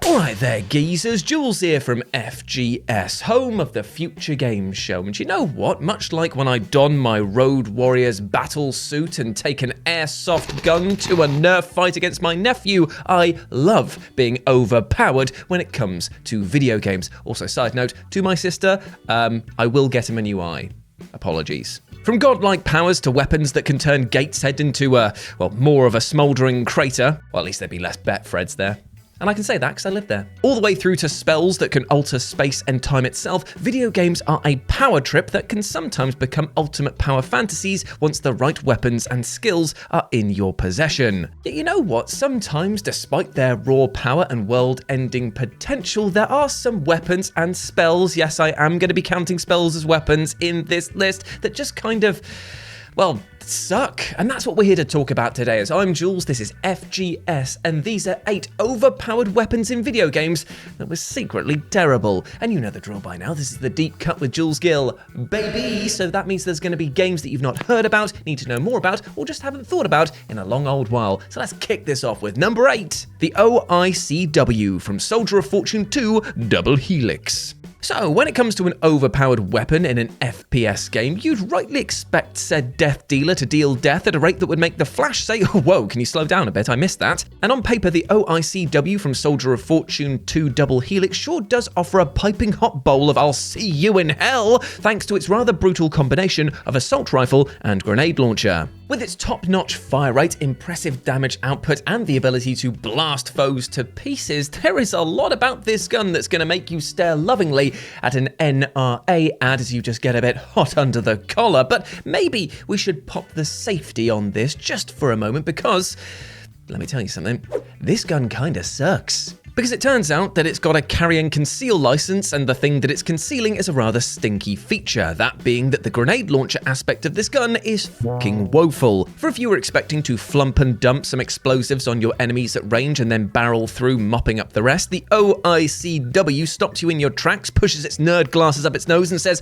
Alright there, geezers, Jules here from FGS, home of the Future Games Show. And you know what? Much like when I don my Road Warrior's battle suit and take an airsoft gun to a Nerf fight against my nephew, I love being overpowered when it comes to video games. Also, side note, to my sister, I will get him a new eye. Apologies. From godlike powers to weapons that can turn Gateshead into more of a smouldering crater. Well, at least there'd be less Betfreds there. And I can say that because I live there. All the way through to spells that can alter space and time itself, video games are a power trip that can sometimes become ultimate power fantasies once the right weapons and skills are in your possession. Yet you know what? Sometimes, despite their raw power and world-ending potential, there are some weapons and spells, yes, I am going to be counting spells as weapons in this list, that just kind of, well, suck. And that's what we're here to talk about today. As I'm Jules, this is FGS, and these are 8 overpowered weapons in video games that were secretly terrible. And you know the drill by now. This is the Deep Cut with Jules Gill, baby. So that means there's going to be games that you've not heard about, need to know more about, or just haven't thought about in a long old while. So let's kick this off with number 8, the OICW from Soldier of Fortune 2 Double Helix. So, when it comes to an overpowered weapon in an FPS game, you'd rightly expect said death dealer to deal death at a rate that would make the Flash say, oh, whoa, can you slow down a bit? I missed that. And on paper, the OICW from Soldier of Fortune 2 Double Helix sure does offer a piping hot bowl of I'll see you in hell, thanks to its rather brutal combination of assault rifle and grenade launcher. With its top-notch fire rate, impressive damage output, and the ability to blast foes to pieces, there is a lot about this gun that's going to make you stare lovingly at an NRA ad as you just get a bit hot under the collar. But maybe we should pop the safety on this just for a moment because, let me tell you something, this gun kinda sucks. Because it turns out that it's got a carry and conceal license, and the thing that it's concealing is a rather stinky feature, that being that the grenade launcher aspect of this gun is fucking woeful. For if you were expecting to flump and dump some explosives on your enemies at range and then barrel through mopping up the rest, the OICW stops you in your tracks, pushes its nerd glasses up its nose and says,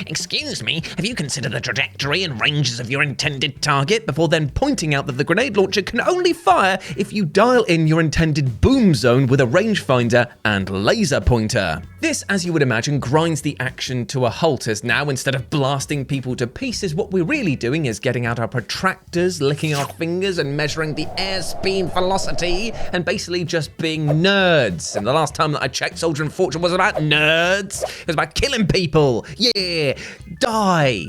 excuse me, have you considered the trajectory and ranges of your intended target? Before then pointing out that the grenade launcher can only fire if you dial in your intended boom zone with a rangefinder and laser pointer. This, as you would imagine, grinds the action to a halt, as now instead of blasting people to pieces, what we're really doing is getting out our protractors, licking our fingers and measuring the airspeed velocity, and basically just being nerds. And the last time that I checked, Soldier of Fortune was about nerds. It was about killing people. Yeah, die.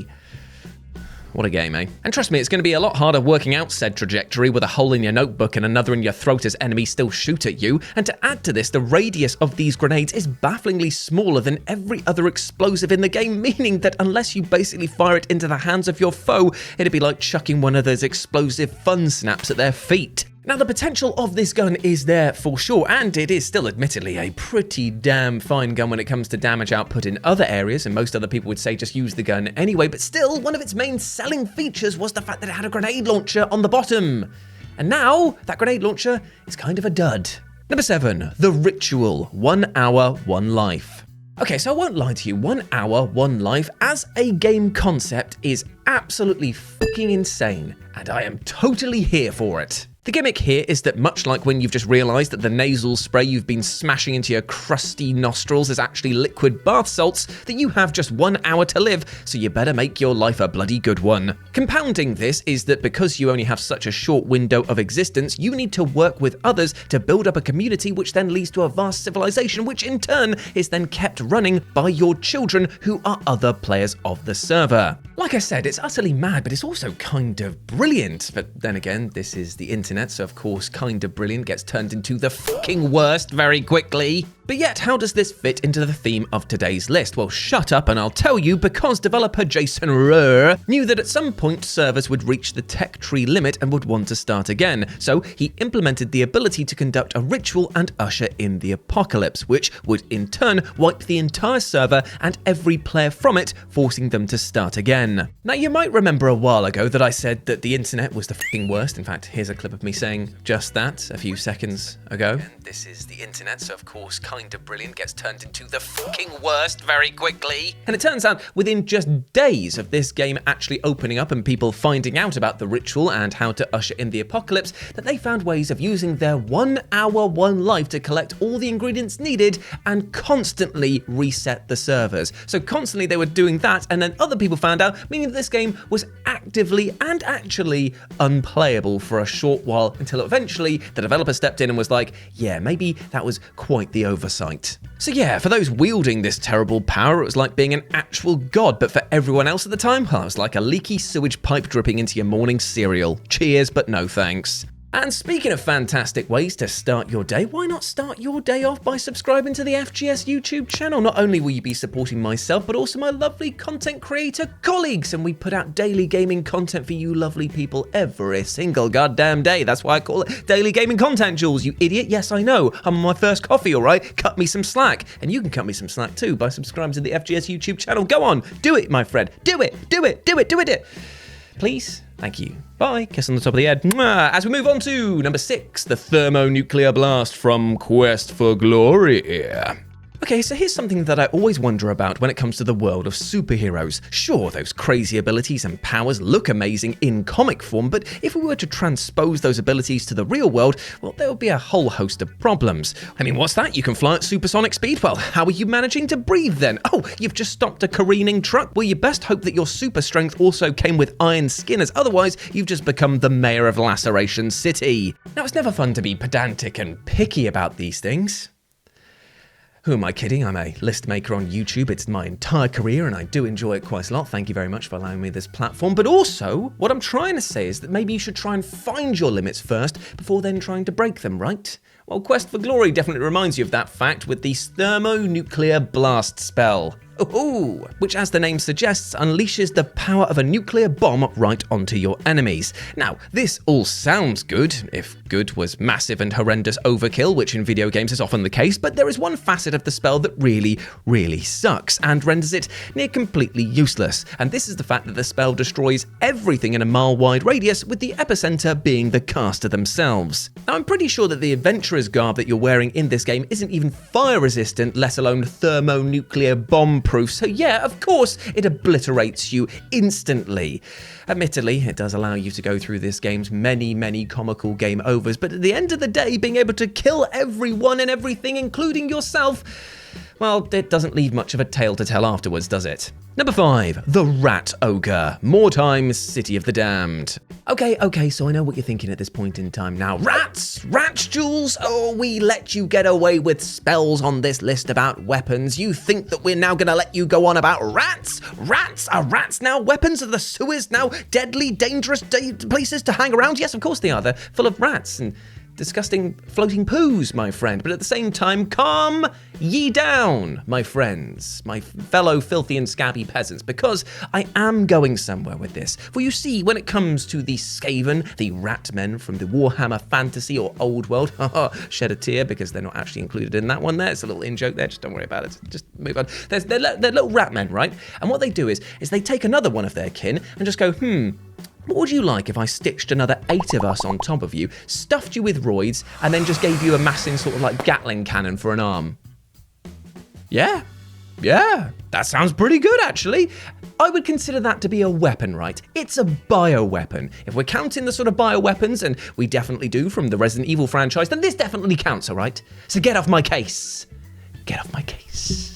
What a game, eh? And trust me, it's going to be a lot harder working out said trajectory with a hole in your notebook and another in your throat as enemies still shoot at you. And to add to this, the radius of these grenades is bafflingly smaller than every other explosive in the game, meaning that unless you basically fire it into the hands of your foe, it'd be like chucking one of those explosive fun snaps at their feet. Now, the potential of this gun is there for sure, and it is still admittedly a pretty damn fine gun when it comes to damage output in other areas, and most other people would say just use the gun anyway, but still, one of its main selling features was the fact that it had a grenade launcher on the bottom. And now, that grenade launcher is kind of a dud. Number 7, The Ritual, 1 hour, 1 life. Okay, so I won't lie to you, 1 hour, 1 life as a game concept is absolutely fucking insane, and I am totally here for it. The gimmick here is that much like when you've just realised that the nasal spray you've been smashing into your crusty nostrils is actually liquid bath salts, that you have just 1 hour to live, so you better make your life a bloody good one. Compounding this is that because you only have such a short window of existence, you need to work with others to build up a community, which then leads to a vast civilization, which in turn is then kept running by your children, who are other players of the server. Like I said, it's utterly mad, but it's also kind of brilliant. But then again, this is the internet, so of course kind of brilliant gets turned into the fucking worst very quickly. But yet, how does this fit into the theme of today's list? Well, shut up and I'll tell you, because developer Jason Rurr knew that at some point servers would reach the tech tree limit and would want to start again. So he implemented the ability to conduct a ritual and usher in the apocalypse, which would in turn wipe the entire server and every player from it, forcing them to start again. Now, you might remember a while ago that I said that the internet was the fucking worst. In fact, here's a clip of me saying just that a few seconds ago. And this is the internet, so of course kinda brilliant gets turned into the fucking worst very quickly. And it turns out within just days of this game actually opening up and people finding out about the ritual and how to usher in the apocalypse, that they found ways of using their 1 hour, 1 life to collect all the ingredients needed and constantly reset the servers. So constantly they were doing that, and then other people found out, meaning that this game was actively and actually unplayable for a short while, until eventually the developer stepped in and was like, yeah, maybe that was quite the oversight. So yeah, for those wielding this terrible power, it was like being an actual god, but for everyone else at the time, well, it was like a leaky sewage pipe dripping into your morning cereal. Cheers, but no thanks. And speaking of fantastic ways to start your day, why not start your day off by subscribing to the FGS YouTube channel? Not only will you be supporting myself, but also my lovely content creator colleagues, and we put out daily gaming content for you lovely people every single goddamn day. That's why I call it daily gaming content, Jules, you idiot. Yes, I know. I'm on my first coffee, all right? Cut me some slack. And you can cut me some slack too by subscribing to the FGS YouTube channel. Go on, do it, my friend. Do it. Please. Thank you. Bye. Kiss on the top of the head. Mwah. As we move on to number 6, the Thermonuclear Blast from Quest for Glory. Okay, so here's something that I always wonder about when it comes to the world of superheroes. Sure, those crazy abilities and powers look amazing in comic form, but if we were to transpose those abilities to the real world, well, there would be a whole host of problems. I mean, what's that? You can fly at supersonic speed? Well, how are you managing to breathe then? Oh, you've just stopped a careening truck? Well, you best hope that your super strength also came with iron skin, as otherwise you've just become the mayor of Laceration City. Now, it's never fun to be pedantic and picky about these things. Who am I kidding? I'm a list maker on YouTube. It's my entire career and I do enjoy it quite a lot. Thank you very much for allowing me this platform. But also, what I'm trying to say is that maybe you should try and find your limits first before then trying to break them, right? Well, Quest for Glory definitely reminds you of that fact with the Thermonuclear Blast spell. Ooh, which, as the name suggests, unleashes the power of a nuclear bomb right onto your enemies. Now, this all sounds good, if good was massive and horrendous overkill, which in video games is often the case, but there is one facet of the spell that really, really sucks and renders it near completely useless, and this is the fact that the spell destroys everything in a mile-wide radius, with the epicenter being the caster themselves. Now, I'm pretty sure that the adventurer's garb that you're wearing in this game isn't even fire-resistant, let alone thermonuclear bomb-proof, so yeah, of course, it obliterates you instantly. Admittedly, it does allow you to go through this game's many comical game overs, but at the end of the day, being able to kill everyone and everything, including yourself, well, it doesn't leave much of a tale to tell afterwards, does it? Number 5, the Rat Ogre, Mordheim, City of the Damned. Okay, so I know what you're thinking at this point in time now. Rats, Jules? Oh, we let you get away with spells on this list about weapons. You think that we're now gonna let you go on about rats? Rats? Are rats now weapons? Are the sewers now deadly, dangerous places to hang around? Yes, of course they are. They're full of rats and disgusting floating poos, my friend. But at the same time, calm ye down, my friends, my fellow filthy and scabby peasants, because I am going somewhere with this. For you see, when it comes to the Skaven, the rat men from the Warhammer Fantasy or Old World, shed a tear because they're not actually included in that one there. It's a little in-joke there, just don't worry about it. Just move on. They're little rat men, right? And what they do is they take another one of their kin and just go, what would you like if I stitched another 8 of us on top of you, stuffed you with roids, and then just gave you a massive sort of like Gatling cannon for an arm? Yeah, that sounds pretty good actually. I would consider that to be a weapon, right? It's a bioweapon. If we're counting the sort of bioweapons, and we definitely do from the Resident Evil franchise, then this definitely counts, all right? So get off my case. Get off my case.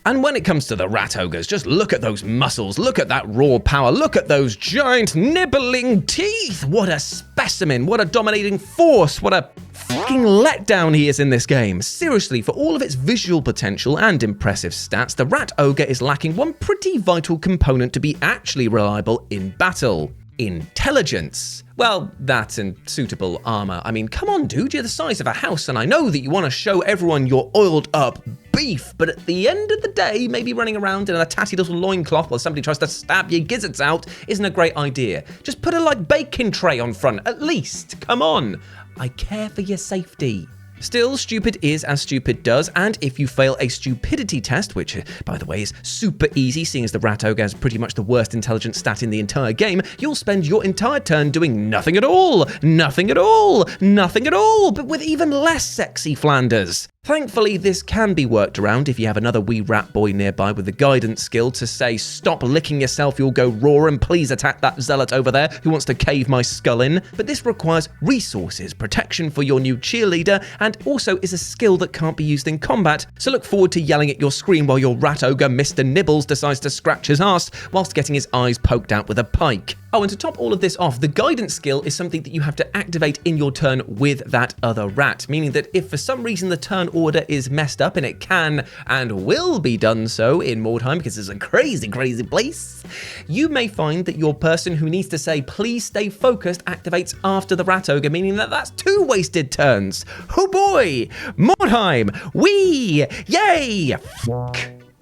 And when it comes to the rat ogres, just look at those muscles, look at that raw power, look at those giant nibbling teeth. What a specimen, what a dominating force, what a fucking letdown he is in this game. Seriously, for all of its visual potential and impressive stats, the rat ogre is lacking one pretty vital component to be actually reliable in battle. Intelligence. Well, that and suitable armor. I mean, come on, dude, you're the size of a house, and I know that you want to show everyone your oiled up beef, but at the end of the day, maybe running around in a tatty little loincloth while somebody tries to stab your gizzards out isn't a great idea. Just put a, baking tray on front, at least. Come on. I care for your safety. Still, stupid is as stupid does, and if you fail a stupidity test, which, by the way, is super easy, seeing as the Rat Ogre has pretty much the worst intelligence stat in the entire game, you'll spend your entire turn doing nothing at all, but with even less sexy Flanders. Thankfully, this can be worked around if you have another wee rat boy nearby with the guidance skill to say, stop licking yourself, you'll go raw, and please attack that zealot over there who wants to cave my skull in. But this requires resources, protection for your new cheerleader, and also is a skill that can't be used in combat, so look forward to yelling at your screen while your rat ogre Mr. Nibbles decides to scratch his arse whilst getting his eyes poked out with a pike. Oh, and to top all of this off, the guidance skill is something that you have to activate in your turn with that other rat, meaning that if for some reason the turn order is messed up, and it can and will be done so in Mordheim because it's a crazy, crazy place, you may find that your person who needs to say, please stay focused, activates after the rat ogre, meaning that that's 2 wasted turns. Oh boy! Mordheim! Wee! Yay!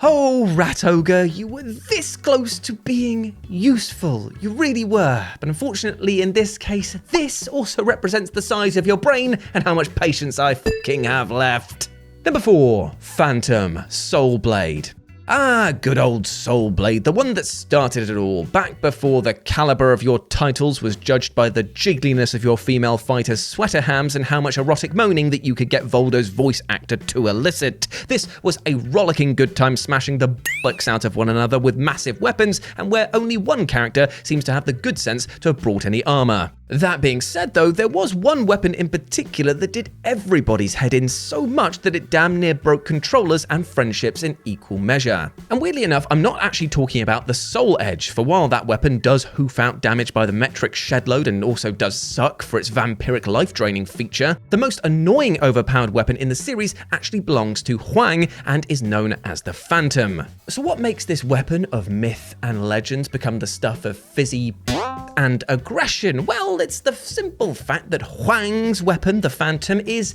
Oh, Rat Ogre, you were this close to being useful. You really were. But unfortunately, in this case, this also represents the size of your brain and how much patience I fucking have left. Number 4, Phantom Soul Blade. Ah, good old Soul Blade, the one that started it all, back before the caliber of your titles was judged by the jiggliness of your female fighters' sweater hams and how much erotic moaning that you could get Voldo's voice actor to elicit. This was a rollicking good time smashing the bollocks out of one another with massive weapons, and where only one character seems to have the good sense to have brought any armor. That being said though, there was one weapon in particular that did everybody's head in so much that it damn near broke controllers and friendships in equal measure. And weirdly enough, I'm not actually talking about the Soul Edge, for while that weapon does hoof out damage by the metric shed load and also does suck for its vampiric life draining feature, the most annoying overpowered weapon in the series actually belongs to Huang and is known as the Phantom. So what makes this weapon of myth and legends become the stuff of fizzy and aggression? Well, it's the simple fact that Huang's weapon, the Phantom, is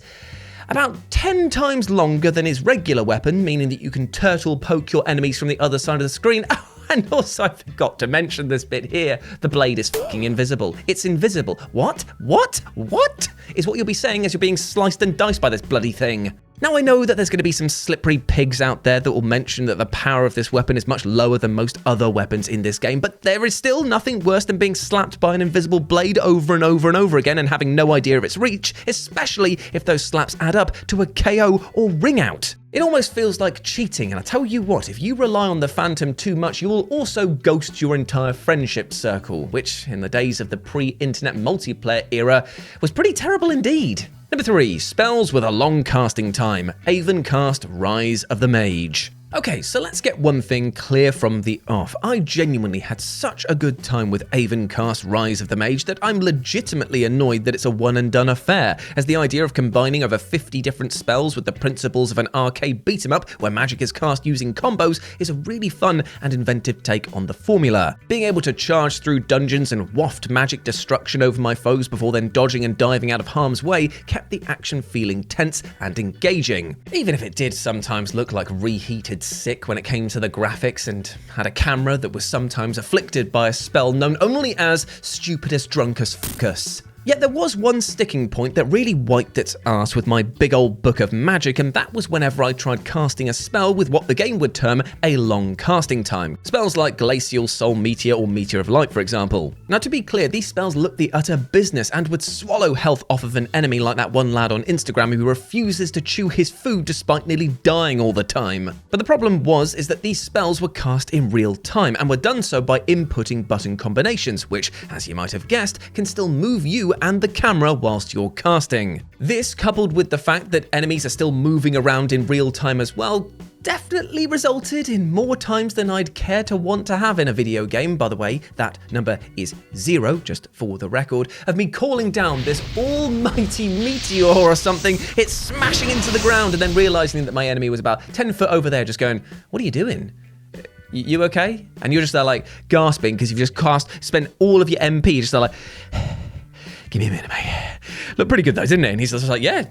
about 10 times longer than his regular weapon, meaning that you can turtle poke your enemies from the other side of the screen. Oh, and also I forgot to mention this bit here. The blade is fucking invisible. It's invisible. What? What? What? Is what you'll be saying as you're being sliced and diced by this bloody thing. Now I know that there's going to be some slippery pigs out there that will mention that the power of this weapon is much lower than most other weapons in this game, but there is still nothing worse than being slapped by an invisible blade over and over and over again and having no idea of its reach, especially if those slaps add up to a KO or ring out. It almost feels like cheating, and I tell you what, if you rely on the Phantom too much, you will also ghost your entire friendship circle, which in the days of the pre-internet multiplayer era was pretty terrible indeed. Number 3, spells with a long casting time. Avencast Rise of the Mage. Okay, so let's get one thing clear from the off. I genuinely had such a good time with Avencast Rise of the Mage that I'm legitimately annoyed that it's a one and done affair, as the idea of combining over 50 different spells with the principles of an arcade beat 'em up where magic is cast using combos is a really fun and inventive take on the formula. Being able to charge through dungeons and waft magic destruction over my foes before then dodging and diving out of harm's way kept the action feeling tense and engaging, even if it did sometimes look like reheated sick when it came to the graphics and had a camera that was sometimes afflicted by a spell known only as stupidest drunkest fuckus. Yet there was one sticking point that really wiped its ass with my big old book of magic, and that was whenever I tried casting a spell with what the game would term a long casting time. Spells like Glacial Soul Meteor or Meteor of Light, for example. Now to be clear, these spells looked the utter business and would swallow health off of an enemy like that one lad on Instagram who refuses to chew his food despite nearly dying all the time. But the problem is that these spells were cast in real time and were done so by inputting button combinations, which, as you might have guessed, can still move you and the camera whilst you're casting. This, coupled with the fact that enemies are still moving around in real time as well, definitely resulted in more times than I'd care to want to have in a video game. By the way, that number is 0, just for the record, of me calling down this almighty meteor or something, it's smashing into the ground and then realizing that my enemy was about 10 foot over there just going, "What are you doing? You okay?" And you're just there like gasping because you've just spent all of your MP just there like, "Give me a minute, mate. Looked pretty good though, didn't it?" And he's just like, yeah,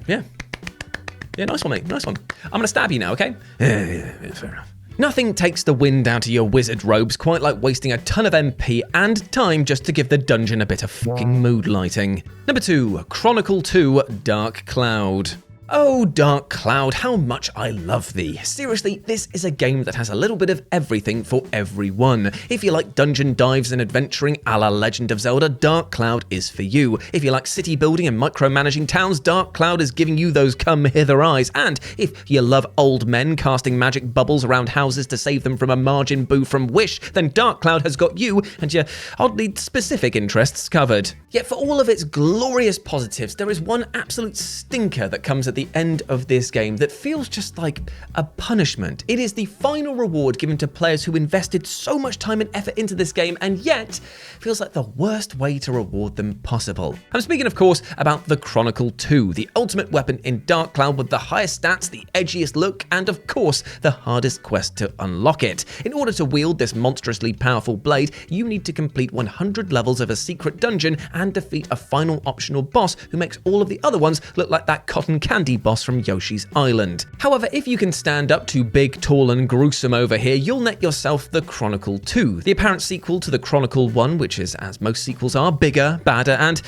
nice one, mate, nice one. I'm gonna stab you now, okay? Yeah, fair enough. Nothing takes the wind out of your wizard robes quite like wasting a ton of MP and time just to give the dungeon a bit of fucking mood lighting. Number 2, Chronicle 2 Dark Cloud. Oh, Dark Cloud, how much I love thee. Seriously, this is a game that has a little bit of everything for everyone. If you like dungeon dives and adventuring a la Legend of Zelda, Dark Cloud is for you. If you like city building and micromanaging towns, Dark Cloud is giving you those come-hither eyes. And if you love old men casting magic bubbles around houses to save them from a margin boo from Wish, then Dark Cloud has got you and your oddly specific interests covered. Yet for all of its glorious positives, there is one absolute stinker that comes at the end of this game that feels just like a punishment. It is the final reward given to players who invested so much time and effort into this game and yet feels like the worst way to reward them possible. I'm speaking, of course, about the Chronicle 2, the ultimate weapon in Dark Cloud with the highest stats, the edgiest look, and of course, the hardest quest to unlock it. In order to wield this monstrously powerful blade, you need to complete 100 levels of a secret dungeon and defeat a final optional boss who makes all of the other ones look like that cotton candy boss from Yoshi's Island. However, if you can stand up to big, tall, and gruesome over here, you'll net yourself the Chronicle 2, the apparent sequel to the Chronicle 1, which is, as most sequels are, bigger, badder, and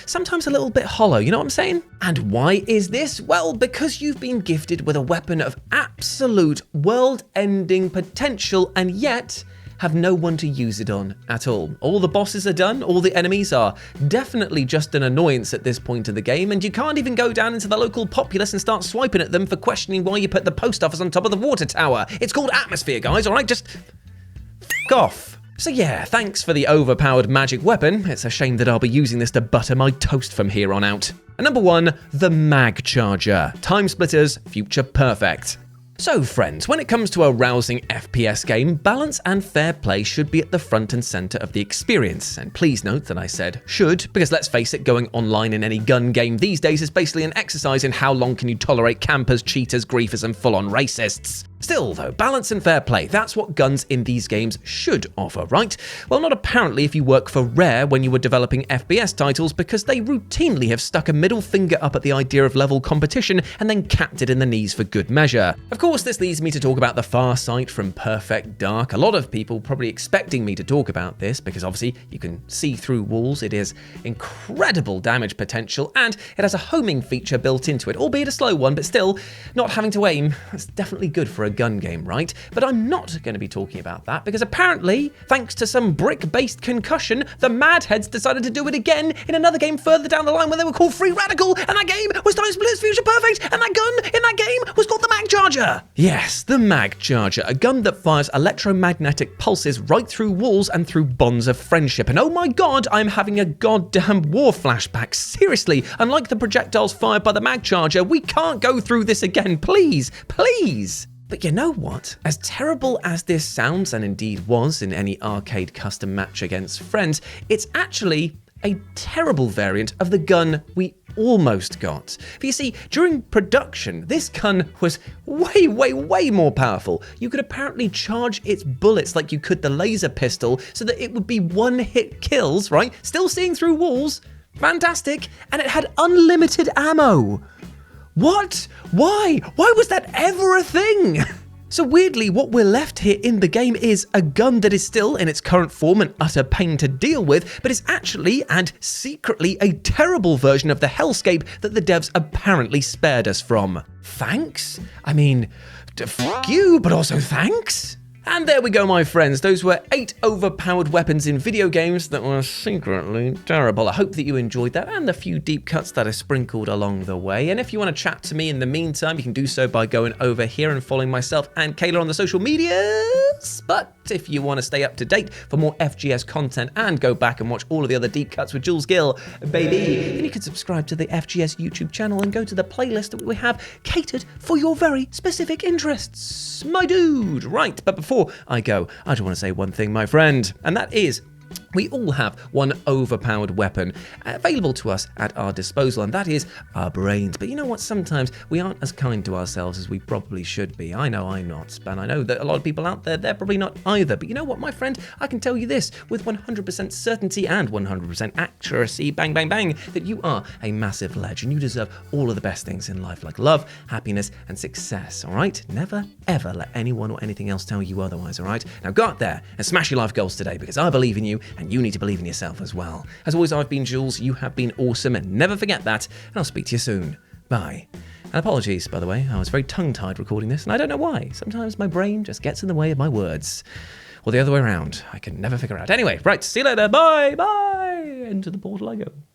sometimes a little bit hollow, you know what I'm saying? And why is this? Well, because you've been gifted with a weapon of absolute world-ending potential, and yet have no one to use it on at all. All the bosses are done, all the enemies are definitely just an annoyance at this point of the game, and you can't even go down into the local populace and start swiping at them for questioning why you put the post office on top of the water tower. It's called atmosphere, guys, alright? Just f*** off. So yeah, thanks for the overpowered magic weapon. It's a shame that I'll be using this to butter my toast from here on out. And number 1, the Mag Charger. TimeSplitters, future perfect. So friends, when it comes to a rousing FPS game, balance and fair play should be at the front and center of the experience. And please note that I said should, because let's face it, going online in any gun game these days is basically an exercise in how long can you tolerate campers, cheaters, griefers, and full-on racists. Still though, balance and fair play, that's what guns in these games should offer, right? Well, not apparently if you work for Rare when you were developing FPS titles, because they routinely have stuck a middle finger up at the idea of level competition and then capped it in the knees for good measure. Of course, this leads me to talk about the far sight from Perfect Dark. A lot of people probably expecting me to talk about this because obviously you can see through walls, it is incredible damage potential, and it has a homing feature built into it, albeit a slow one, but still, not having to aim, that's definitely good for a gun game, right? But I'm not going to be talking about that because apparently, thanks to some brick-based concussion, the Mad Heads decided to do it again in another game further down the line when they were called Free Radical, and that game was TimeSplitters Future Perfect, and that gun in that game was called the Mag Charger. Yes, the Mag Charger, a gun that fires electromagnetic pulses right through walls and through bonds of friendship. And oh my god, I'm having a goddamn war flashback. Seriously, unlike the projectiles fired by the Mag Charger, we can't go through this again, please, please. But you know what? As terrible as this sounds, and indeed was in any arcade custom match against friends, it's actually a terrible variant of the gun we almost got. But you see, during production, this gun was way more powerful. You could apparently charge its bullets like you could the laser pistol so that it would be one-hit kills, right? Still seeing through walls. Fantastic. And it had unlimited ammo. What? Why? Why was that ever a thing? So weirdly, what we're left here in the game is a gun that is still in its current form an utter pain to deal with, but is actually and secretly a terrible version of the hellscape that the devs apparently spared us from. Thanks? I mean, fuck you, but also thanks? And there we go, my friends. Those were 8 overpowered weapons in video games that were secretly terrible. I hope that you enjoyed that and the few deep cuts that are sprinkled along the way. And if you want to chat to me in the meantime, you can do so by going over here and following myself and Kayla on the social medias. But if you want to stay up to date for more FGS content and go back and watch all of the other deep cuts with Jules Gill, baby, then you can subscribe to the FGS YouTube channel and go to the playlist that we have catered for your very specific interests, my dude. Right, but before I go, I just want to say one thing, my friend, and that is we all have one overpowered weapon available to us at our disposal, and that is our brains. But you know what? Sometimes we aren't as kind to ourselves as we probably should be. I know I'm not, and I know that a lot of people out there, they're probably not either. But you know what, my friend? I can tell you this with 100% certainty and 100% accuracy, bang, bang, bang, that you are a massive legend. You deserve all of the best things in life, like love, happiness, and success, all right? Never, ever let anyone or anything else tell you otherwise, all right? Now go out there and smash your life goals today, because I believe in you, and you need to believe in yourself as well. As always, I've been Jules, you have been awesome, and never forget that, and I'll speak to you soon. Bye. And apologies, by the way, I was very tongue-tied recording this, and I don't know why. Sometimes my brain just gets in the way of my words. Or the other way around. I can never figure out. Anyway, right, see you later. Bye, bye. Into the portal I go.